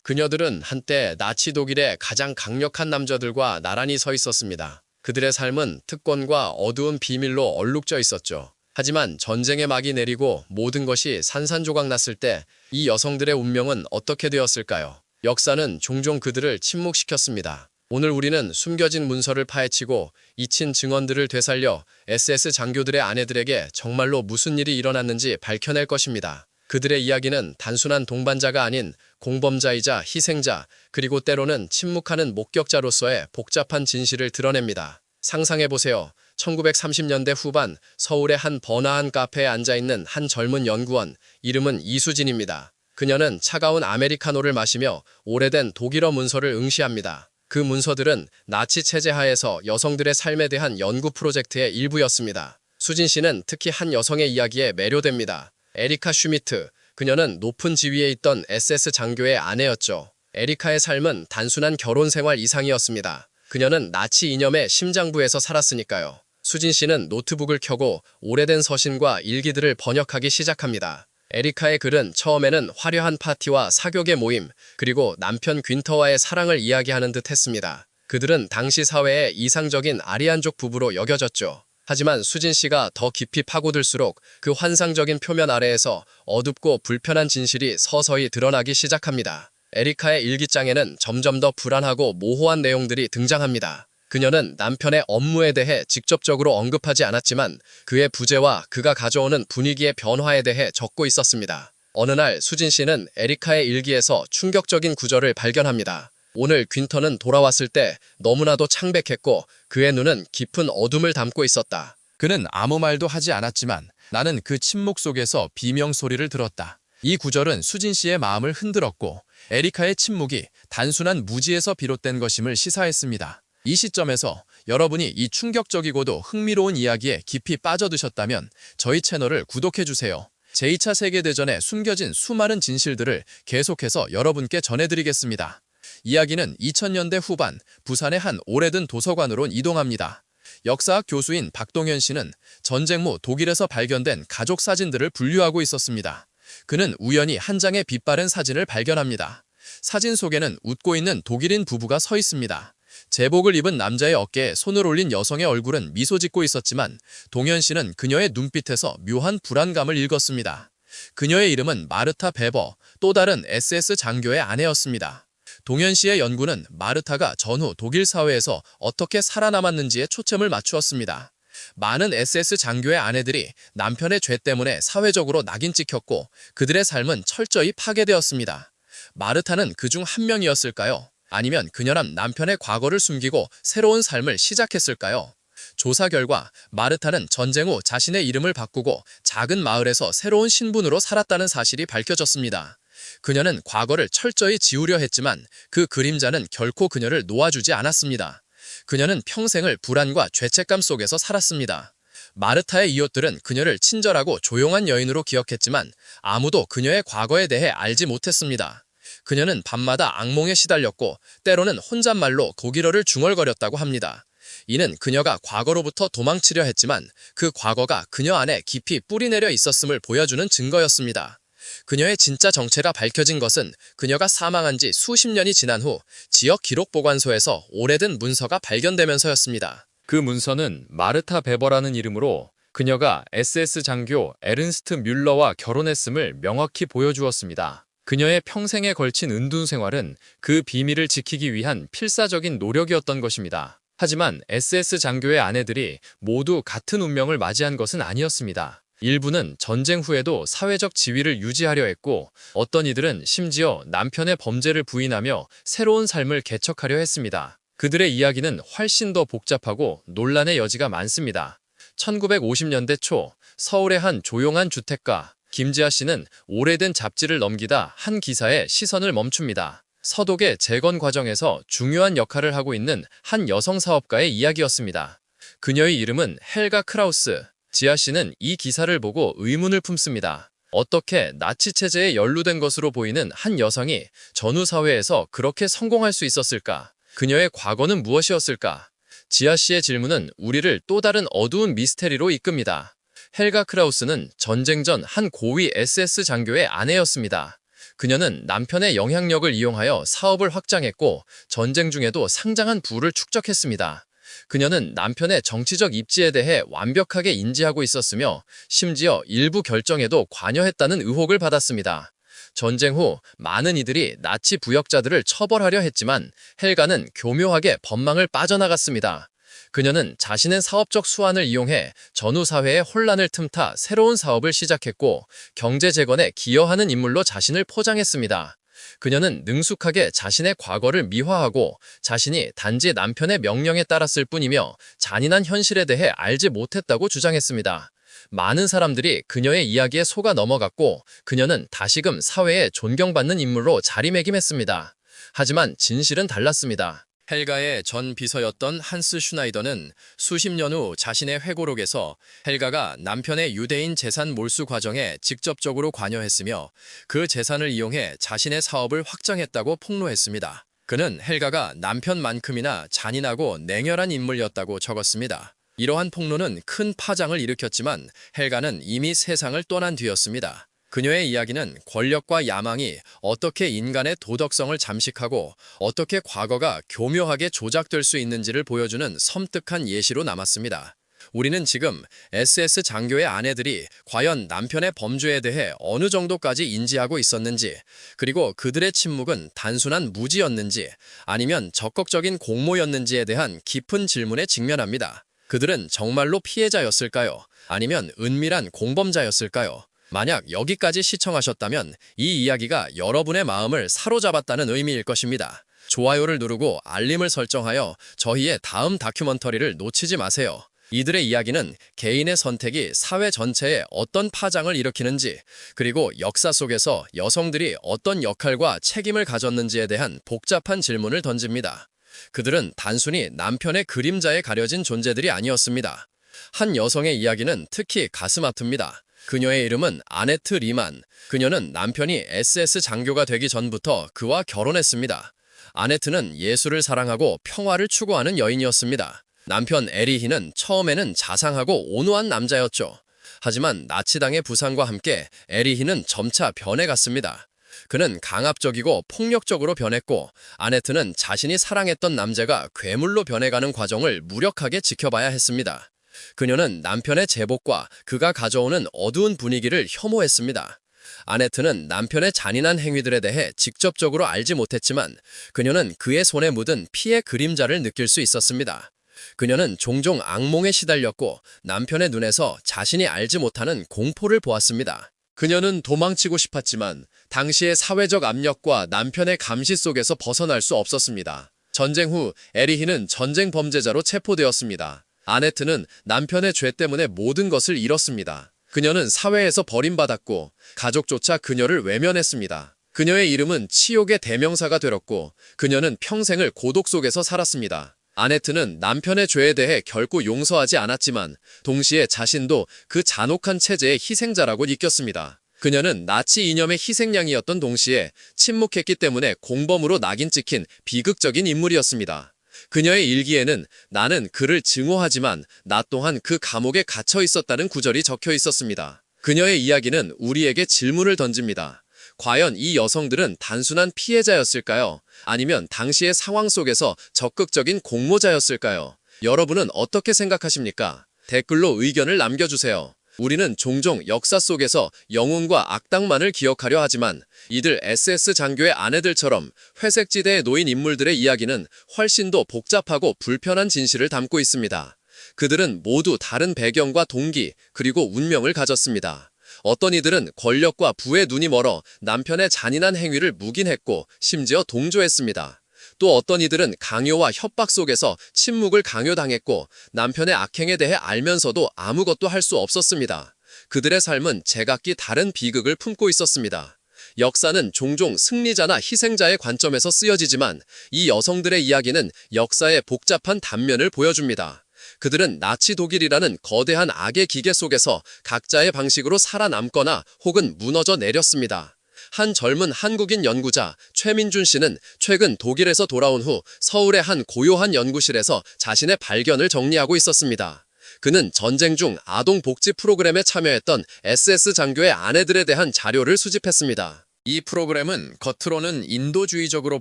그녀들은 한때 나치 독일의 가장 강력한 남자들과 나란히 서 있었습니다. 그들의 삶은 특권과 어두운 비밀로 얼룩져 있었죠. 하지만 전쟁의 막이 내리고 모든 것이 산산조각 났을 때 이 여성들의 운명은 어떻게 되었을까요? 역사는 종종 그들을 침묵시켰습니다. 오늘 우리는 숨겨진 문서를 파헤치고 잊힌 증언들을 되살려 SS 장교들의 아내들에게 정말로 무슨 일이 일어났는지 밝혀낼 것입니다. 그들의 이야기는 단순한 동반자가 아닌 공범자이자 희생자, 그리고 때로는 침묵하는 목격자로서의 복잡한 진실을 드러냅니다. 상상해보세요. 1930년대 후반 서울의 한 번화한 카페에 앉아있는 한 젊은 연구원, 이름은 이수진입니다. 그녀는 차가운 아메리카노를 마시며 오래된 독일어 문서를 응시합니다. 그 문서들은 나치 체제 하에서 여성들의 삶에 대한 연구 프로젝트의 일부였습니다. 수진 씨는 특히 한 여성의 이야기에 매료됩니다. 에리카 슈미트. 그녀는 높은 지위에 있던 SS 장교의 아내였죠. 에리카의 삶은 단순한 결혼 생활 이상이었습니다. 그녀는 나치 이념의 심장부에서 살았으니까요. 수진 씨는 노트북을 켜고 오래된 서신과 일기들을 번역하기 시작합니다. 에리카의 글은 처음에는 화려한 파티와 사교계 모임, 그리고 남편 귄터와의 사랑을 이야기하는 듯 했습니다. 그들은 당시 사회의 이상적인 아리안족 부부로 여겨졌죠. 하지만 수진 씨가 더 깊이 파고들수록 그 환상적인 표면 아래에서 어둡고 불편한 진실이 서서히 드러나기 시작합니다. 에리카의 일기장에는 점점 더 불안하고 모호한 내용들이 등장합니다. 그녀는 남편의 업무에 대해 직접적으로 언급하지 않았지만 그의 부재와 그가 가져오는 분위기의 변화에 대해 적고 있었습니다. 어느 날 수진 씨는 에리카의 일기에서 충격적인 구절을 발견합니다. 오늘 귄터는 돌아왔을 때 너무나도 창백했고 그의 눈은 깊은 어둠을 담고 있었다. 그는 아무 말도 하지 않았지만 나는 그 침묵 속에서 비명 소리를 들었다. 이 구절은 수진 씨의 마음을 흔들었고 에리카의 침묵이 단순한 무지에서 비롯된 것임을 시사했습니다. 이 시점에서 여러분이 이 충격적이고도 흥미로운 이야기에 깊이 빠져드셨다면 저희 채널을 구독해주세요. 제2차 세계대전에 숨겨진 수많은 진실들을 계속해서 여러분께 전해드리겠습니다. 이야기는 2000년대 후반 부산의 한 오래된 도서관으로 이동합니다. 역사학 교수인 박동현 씨는 전쟁 후 독일에서 발견된 가족 사진들을 분류하고 있었습니다. 그는 우연히 한 장의 빛바랜 사진을 발견합니다. 사진 속에는 웃고 있는 독일인 부부가 서 있습니다. 제복을 입은 남자의 어깨에 손을 올린 여성의 얼굴은 미소 짓고 있었지만 동현 씨는 그녀의 눈빛에서 묘한 불안감을 읽었습니다. 그녀의 이름은 마르타 베버, 또 다른 SS 장교의 아내였습니다. 동현 씨의 연구는 마르타가 전후 독일 사회에서 어떻게 살아남았는지에 초점을 맞추었습니다. 많은 SS 장교의 아내들이 남편의 죄 때문에 사회적으로 낙인 찍혔고 그들의 삶은 철저히 파괴되었습니다. 마르타는 그중 한 명이었을까요? 아니면 그녀는 남편의 과거를 숨기고 새로운 삶을 시작했을까요? 조사 결과 마르타는 전쟁 후 자신의 이름을 바꾸고 작은 마을에서 새로운 신분으로 살았다는 사실이 밝혀졌습니다. 그녀는 과거를 철저히 지우려 했지만 그 그림자는 결코 그녀를 놓아주지 않았습니다. 그녀는 평생을 불안과 죄책감 속에서 살았습니다. 마르타의 이웃들은 그녀를 친절하고 조용한 여인으로 기억했지만 아무도 그녀의 과거에 대해 알지 못했습니다. 그녀는 밤마다 악몽에 시달렸고 때로는 혼잣말로 독일어를 중얼거렸다고 합니다. 이는 그녀가 과거로부터 도망치려 했지만 그 과거가 그녀 안에 깊이 뿌리내려 있었음을 보여주는 증거였습니다. 그녀의 진짜 정체가 밝혀진 것은 그녀가 사망한 지 수십 년이 지난 후 지역 기록보관소에서 오래된 문서가 발견되면서였습니다. 그 문서는 마르타 베버라는 이름으로 그녀가 SS 장교 에른스트 뮬러와 결혼했음을 명확히 보여주었습니다. 그녀의 평생에 걸친 은둔 생활은 그 비밀을 지키기 위한 필사적인 노력이었던 것입니다. 하지만 SS 장교의 아내들이 모두 같은 운명을 맞이한 것은 아니었습니다. 일부는 전쟁 후에도 사회적 지위를 유지하려 했고 어떤 이들은 심지어 남편의 범죄를 부인하며 새로운 삶을 개척하려 했습니다. 그들의 이야기는 훨씬 더 복잡하고 논란의 여지가 많습니다. 1950년대 초 서울의 한 조용한 주택가 김지아 씨는 오래된 잡지를 넘기다 한 기사에 시선을 멈춥니다. 서독의 재건 과정에서 중요한 역할을 하고 있는 한 여성 사업가의 이야기였습니다. 그녀의 이름은 헬가 크라우스. 지아 씨는 이 기사를 보고 의문을 품습니다. 어떻게 나치 체제에 연루된 것으로 보이는 한 여성이 전후 사회에서 그렇게 성공할 수 있었을까? 그녀의 과거는 무엇이었을까? 지아 씨의 질문은 우리를 또 다른 어두운 미스테리로 이끕니다. 헬가 크라우스는 전쟁 전 한 고위 SS 장교의 아내였습니다. 그녀는 남편의 영향력을 이용하여 사업을 확장했고 전쟁 중에도 상당한 부를 축적했습니다. 그녀는 남편의 정치적 입지에 대해 완벽하게 인지하고 있었으며 심지어 일부 결정에도 관여했다는 의혹을 받았습니다. 전쟁 후 많은 이들이 나치 부역자들을 처벌하려 했지만 헬가는 교묘하게 법망을 빠져나갔습니다. 그녀는 자신의 사업적 수완을 이용해 전후 사회의 혼란을 틈타 새로운 사업을 시작했고 경제 재건에 기여하는 인물로 자신을 포장했습니다. 그녀는 능숙하게 자신의 과거를 미화하고 자신이 단지 남편의 명령에 따랐을 뿐이며 잔인한 현실에 대해 알지 못했다고 주장했습니다. 많은 사람들이 그녀의 이야기에 속아 넘어갔고 그녀는 다시금 사회에 존경받는 인물로 자리매김했습니다. 하지만 진실은 달랐습니다. 헬가의 전 비서였던 한스 슈나이더는 수십 년 후 자신의 회고록에서 헬가가 남편의 유대인 재산 몰수 과정에 직접적으로 관여했으며 그 재산을 이용해 자신의 사업을 확장했다고 폭로했습니다. 그는 헬가가 남편만큼이나 잔인하고 냉혈한 인물이었다고 적었습니다. 이러한 폭로는 큰 파장을 일으켰지만 헬가는 이미 세상을 떠난 뒤였습니다. 그녀의 이야기는 권력과 야망이 어떻게 인간의 도덕성을 잠식하고 어떻게 과거가 교묘하게 조작될 수 있는지를 보여주는 섬뜩한 예시로 남았습니다. 우리는 지금 SS 장교의 아내들이 과연 남편의 범죄에 대해 어느 정도까지 인지하고 있었는지, 그리고 그들의 침묵은 단순한 무지였는지 아니면 적극적인 공모였는지에 대한 깊은 질문에 직면합니다. 그들은 정말로 피해자였을까요? 아니면 은밀한 공범자였을까요? 만약 여기까지 시청하셨다면 이 이야기가 여러분의 마음을 사로잡았다는 의미일 것입니다. 좋아요를 누르고 알림을 설정하여 저희의 다음 다큐멘터리를 놓치지 마세요. 이들의 이야기는 개인의 선택이 사회 전체에 어떤 파장을 일으키는지, 그리고 역사 속에서 여성들이 어떤 역할과 책임을 가졌는지에 대한 복잡한 질문을 던집니다. 그들은 단순히 남편의 그림자에 가려진 존재들이 아니었습니다. 한 여성의 이야기는 특히 가슴 아픕니다. 그녀의 이름은 아네트 리만. 그녀는 남편이 SS 장교가 되기 전부터 그와 결혼했습니다. 아네트는 예술을 사랑하고 평화를 추구하는 여인이었습니다. 남편 에리히는 처음에는 자상하고 온화한 남자였죠. 하지만 나치당의 부상과 함께 에리히는 점차 변해갔습니다. 그는 강압적이고 폭력적으로 변했고 아네트는 자신이 사랑했던 남자가 괴물로 변해가는 과정을 무력하게 지켜봐야 했습니다. 그녀는 남편의 제복과 그가 가져오는 어두운 분위기를 혐오했습니다. 아네트는 남편의 잔인한 행위들에 대해 직접적으로 알지 못했지만 그녀는 그의 손에 묻은 피의 그림자를 느낄 수 있었습니다. 그녀는 종종 악몽에 시달렸고 남편의 눈에서 자신이 알지 못하는 공포를 보았습니다. 그녀는 도망치고 싶었지만 당시의 사회적 압력과 남편의 감시 속에서 벗어날 수 없었습니다. 전쟁 후 에리히는 전쟁 범죄자로 체포되었습니다. 아네트는 남편의 죄 때문에 모든 것을 잃었습니다. 그녀는 사회에서 버림받았고 가족조차 그녀를 외면했습니다. 그녀의 이름은 치욕의 대명사가 되었고 그녀는 평생을 고독 속에서 살았습니다. 아네트는 남편의 죄에 대해 결코 용서하지 않았지만 동시에 자신도 그 잔혹한 체제의 희생자라고 느꼈습니다. 그녀는 나치 이념의 희생양이었던 동시에 침묵했기 때문에 공범으로 낙인 찍힌 비극적인 인물이었습니다. 그녀의 일기에는 나는 그를 증오하지만 나 또한 그 감옥에 갇혀 있었다는 구절이 적혀 있었습니다. 그녀의 이야기는 우리에게 질문을 던집니다. 과연 이 여성들은 단순한 피해자였을까요? 아니면 당시의 상황 속에서 적극적인 공모자였을까요? 여러분은 어떻게 생각하십니까? 댓글로 의견을 남겨주세요. 우리는 종종 역사 속에서 영웅과 악당만을 기억하려 하지만 이들 SS 장교의 아내들처럼 회색지대에 놓인 인물들의 이야기는 훨씬 더 복잡하고 불편한 진실을 담고 있습니다. 그들은 모두 다른 배경과 동기 그리고 운명을 가졌습니다. 어떤 이들은 권력과 부의 눈이 멀어 남편의 잔인한 행위를 묵인했고 심지어 동조했습니다. 또 어떤 이들은 강요와 협박 속에서 침묵을 강요당했고 남편의 악행에 대해 알면서도 아무것도 할 수 없었습니다. 그들의 삶은 제각기 다른 비극을 품고 있었습니다. 역사는 종종 승리자나 희생자의 관점에서 쓰여지지만 이 여성들의 이야기는 역사의 복잡한 단면을 보여줍니다. 그들은 나치 독일이라는 거대한 악의 기계 속에서 각자의 방식으로 살아남거나 혹은 무너져 내렸습니다. 한 젊은 한국인 연구자 최민준 씨는 최근 독일에서 돌아온 후 서울의 한 고요한 연구실에서 자신의 발견을 정리하고 있었습니다. 그는 전쟁 중 아동 복지 프로그램에 참여했던 SS 장교의 아내들에 대한 자료를 수집했습니다. 이 프로그램은 겉으로는 인도주의적으로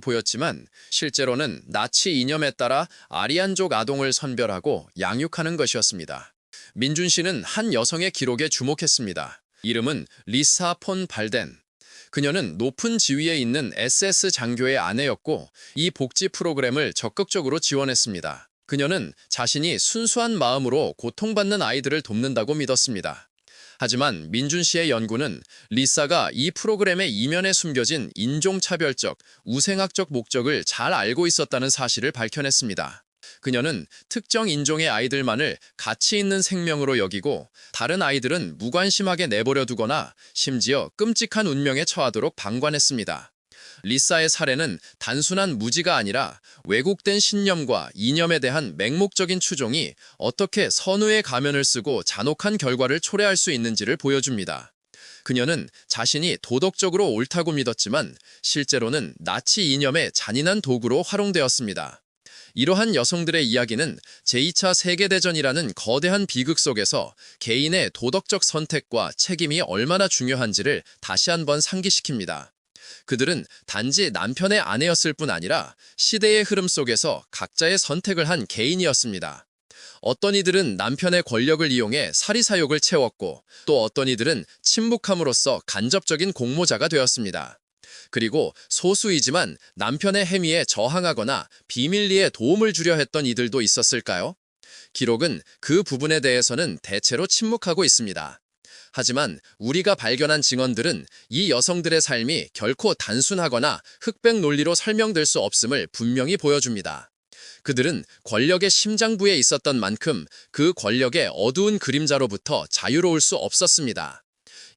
보였지만 실제로는 나치 이념에 따라 아리안족 아동을 선별하고 양육하는 것이었습니다. 민준 씨는 한 여성의 기록에 주목했습니다. 이름은 리사 폰 발덴. 그녀는 높은 지위에 있는 SS 장교의 아내였고 이 복지 프로그램을 적극적으로 지원했습니다. 그녀는 자신이 순수한 마음으로 고통받는 아이들을 돕는다고 믿었습니다. 하지만 민준 씨의 연구는 리사가 이 프로그램의 이면에 숨겨진 인종차별적, 우생학적 목적을 잘 알고 있었다는 사실을 밝혀냈습니다. 그녀는 특정 인종의 아이들만을 가치 있는 생명으로 여기고 다른 아이들은 무관심하게 내버려 두거나 심지어 끔찍한 운명에 처하도록 방관했습니다. 리사의 사례는 단순한 무지가 아니라 왜곡된 신념과 이념에 대한 맹목적인 추종이 어떻게 선우의 가면을 쓰고 잔혹한 결과를 초래할 수 있는지를 보여줍니다. 그녀는 자신이 도덕적으로 옳다고 믿었지만 실제로는 나치 이념의 잔인한 도구로 활용되었습니다. 이러한 여성들의 이야기는 제2차 세계대전이라는 거대한 비극 속에서 개인의 도덕적 선택과 책임이 얼마나 중요한지를 다시 한번 상기시킵니다. 그들은 단지 남편의 아내였을 뿐 아니라 시대의 흐름 속에서 각자의 선택을 한 개인이었습니다. 어떤 이들은 남편의 권력을 이용해 사리사욕을 채웠고 또 어떤 이들은 침묵함으로써 간접적인 공모자가 되었습니다. 그리고 소수이지만 남편의 행위에 저항하거나 비밀리에 도움을 주려 했던 이들도 있었을까요? 기록은 그 부분에 대해서는 대체로 침묵하고 있습니다. 하지만 우리가 발견한 증언들은 이 여성들의 삶이 결코 단순하거나 흑백 논리로 설명될 수 없음을 분명히 보여줍니다. 그들은 권력의 심장부에 있었던 만큼 그 권력의 어두운 그림자로부터 자유로울 수 없었습니다.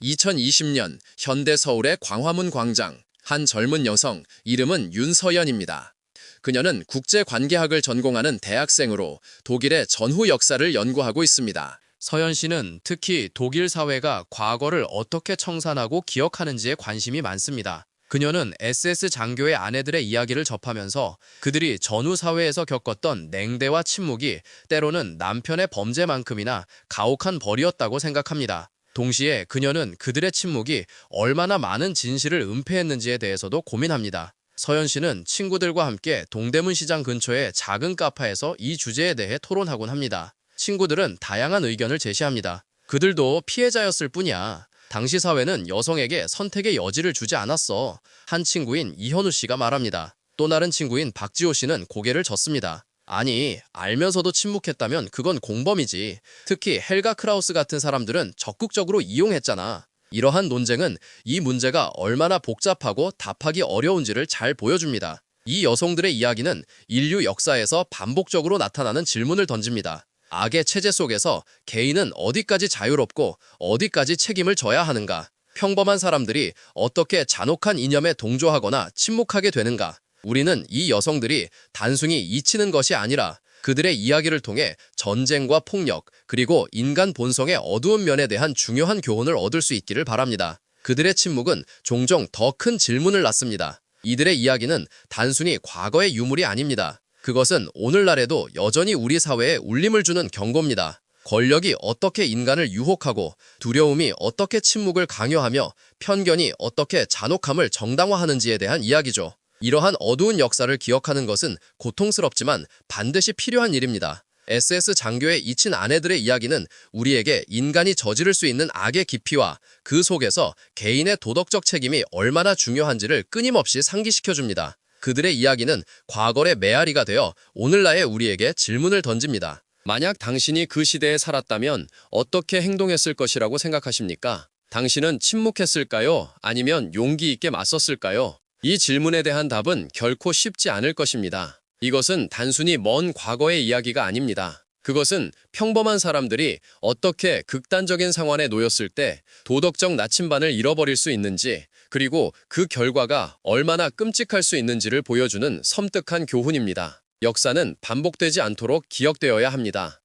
2020년 현대 서울의 광화문 광장, 한 젊은 여성, 이름은 윤서연입니다. 그녀는 국제관계학을 전공하는 대학생으로 독일의 전후 역사를 연구하고 있습니다. 서연 씨는 특히 독일 사회가 과거를 어떻게 청산하고 기억하는지에 관심이 많습니다. 그녀는 SS 장교의 아내들의 이야기를 접하면서 그들이 전후 사회에서 겪었던 냉대와 침묵이 때로는 남편의 범죄만큼이나 가혹한 벌이었다고 생각합니다. 동시에 그녀는 그들의 침묵이 얼마나 많은 진실을 은폐했는지에 대해서도 고민합니다. 서연 씨는 친구들과 함께 동대문 시장 근처의 작은 카페에서 이 주제에 대해 토론하곤 합니다. 친구들은 다양한 의견을 제시합니다. 그들도 피해자였을 뿐이야. 당시 사회는 여성에게 선택의 여지를 주지 않았어. 한 친구인 이현우 씨가 말합니다. 또 다른 친구인 박지호 씨는 고개를 젓습니다. 아니, 알면서도 침묵했다면 그건 공범이지. 특히 헬가 크라우스 같은 사람들은 적극적으로 이용했잖아. 이러한 논쟁은 이 문제가 얼마나 복잡하고 답하기 어려운지를 잘 보여줍니다. 이 여성들의 이야기는 인류 역사에서 반복적으로 나타나는 질문을 던집니다. 악의 체제 속에서 개인은 어디까지 자유롭고 어디까지 책임을 져야 하는가? 평범한 사람들이 어떻게 잔혹한 이념에 동조하거나 침묵하게 되는가? 우리는 이 여성들이 단순히 잊히는 것이 아니라 그들의 이야기를 통해 전쟁과 폭력, 그리고 인간 본성의 어두운 면에 대한 중요한 교훈을 얻을 수 있기를 바랍니다. 그들의 침묵은 종종 더 큰 질문을 낳습니다. 이들의 이야기는 단순히 과거의 유물이 아닙니다. 그것은 오늘날에도 여전히 우리 사회에 울림을 주는 경고입니다. 권력이 어떻게 인간을 유혹하고 두려움이 어떻게 침묵을 강요하며 편견이 어떻게 잔혹함을 정당화하는지에 대한 이야기죠. 이러한 어두운 역사를 기억하는 것은 고통스럽지만 반드시 필요한 일입니다. SS 장교의 잊힌 아내들의 이야기는 우리에게 인간이 저지를 수 있는 악의 깊이와 그 속에서 개인의 도덕적 책임이 얼마나 중요한지를 끊임없이 상기시켜줍니다. 그들의 이야기는 과거의 메아리가 되어 오늘날의 우리에게 질문을 던집니다. 만약 당신이 그 시대에 살았다면 어떻게 행동했을 것이라고 생각하십니까? 당신은 침묵했을까요? 아니면 용기 있게 맞섰을까요? 이 질문에 대한 답은 결코 쉽지 않을 것입니다. 이것은 단순히 먼 과거의 이야기가 아닙니다. 그것은 평범한 사람들이 어떻게 극단적인 상황에 놓였을 때 도덕적 나침반을 잃어버릴 수 있는지, 그리고 그 결과가 얼마나 끔찍할 수 있는지를 보여주는 섬뜩한 교훈입니다. 역사는 반복되지 않도록 기억되어야 합니다.